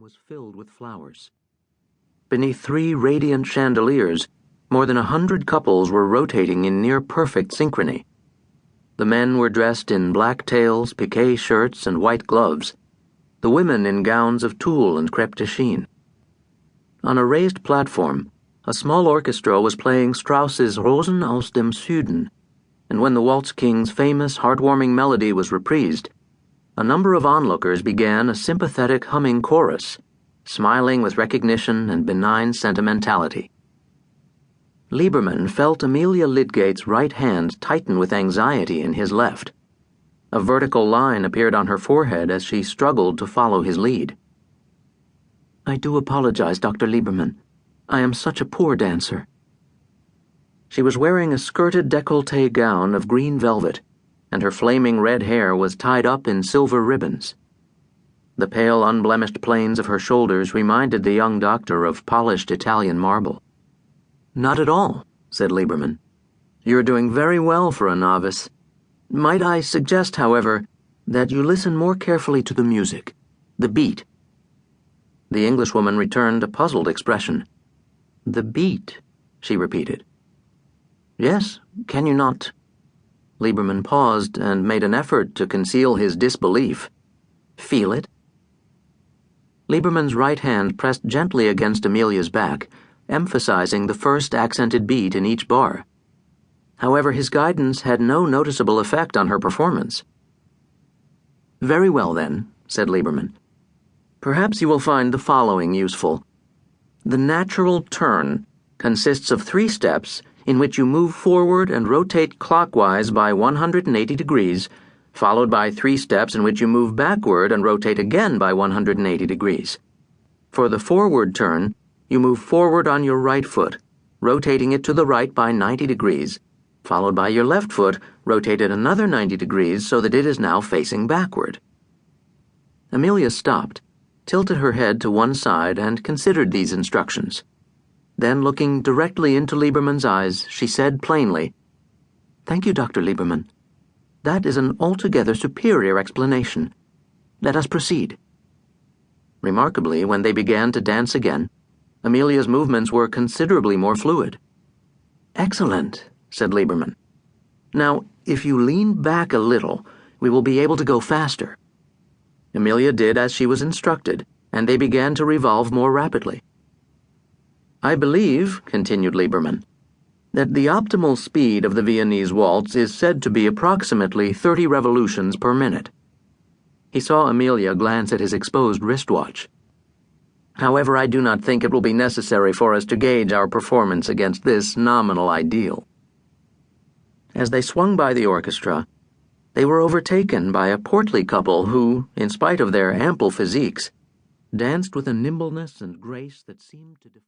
was filled with flowers. Beneath 3 radiant chandeliers, more than 100 couples were rotating in near-perfect synchrony. The men were dressed in black tails, piqué shirts, and white gloves, the women in gowns of tulle and crêpe de chine. On a raised platform, a small orchestra was playing Strauss's Rosen aus dem Süden, and when the Waltz King's famous, heartwarming melody was reprised, a number of onlookers began a sympathetic humming chorus, smiling with recognition and benign sentimentality. Liebermann felt Amelia Lydgate's right hand tighten with anxiety in his left. A vertical line appeared on her forehead as she struggled to follow his lead. "I do apologize, Dr. Liebermann. I am such a poor dancer." She was wearing a skirted décolleté gown of green velvet, and her flaming red hair was tied up in silver ribbons. The pale, unblemished planes of her shoulders reminded the young doctor of polished Italian marble. "Not at all," said Liebermann. "You're doing very well for a novice. Might I suggest, however, that you listen more carefully to the music, the beat?" The Englishwoman returned a puzzled expression. "The beat," she repeated. "Yes, can you not?" Liebermann paused and made an effort to conceal his disbelief. "Feel it?" Liebermann's right hand pressed gently against Amelia's back, emphasizing the first accented beat in each bar. However, his guidance had no noticeable effect on her performance. "Very well, then," said Liebermann. "Perhaps you will find the following useful. The natural turn consists of 3 steps in which you move forward and rotate clockwise by 180 degrees, followed by 3 steps in which you move backward and rotate again by 180 degrees. For the forward turn, you move forward on your right foot, rotating it to the right by 90 degrees, followed by your left foot, rotated another 90 degrees so that it is now facing backward." Amelia stopped, tilted her head to one side, and considered these instructions. Then, looking directly into Liebermann's eyes, she said plainly, "Thank you, Dr. Liebermann. That is an altogether superior explanation. Let us proceed." Remarkably, when they began to dance again, Amelia's movements were considerably more fluid. "Excellent," said Liebermann. "Now, if you lean back a little, we will be able to go faster." Amelia did as she was instructed, and they began to revolve more rapidly. "I believe," continued Liebermann, "that the optimal speed of the Viennese waltz is said to be approximately 30 revolutions per minute." He saw Amelia glance at his exposed wristwatch. "However, I do not think it will be necessary for us to gauge our performance against this nominal ideal." As they swung by the orchestra, they were overtaken by a portly couple who, in spite of their ample physiques, danced with a nimbleness and grace that seemed to defy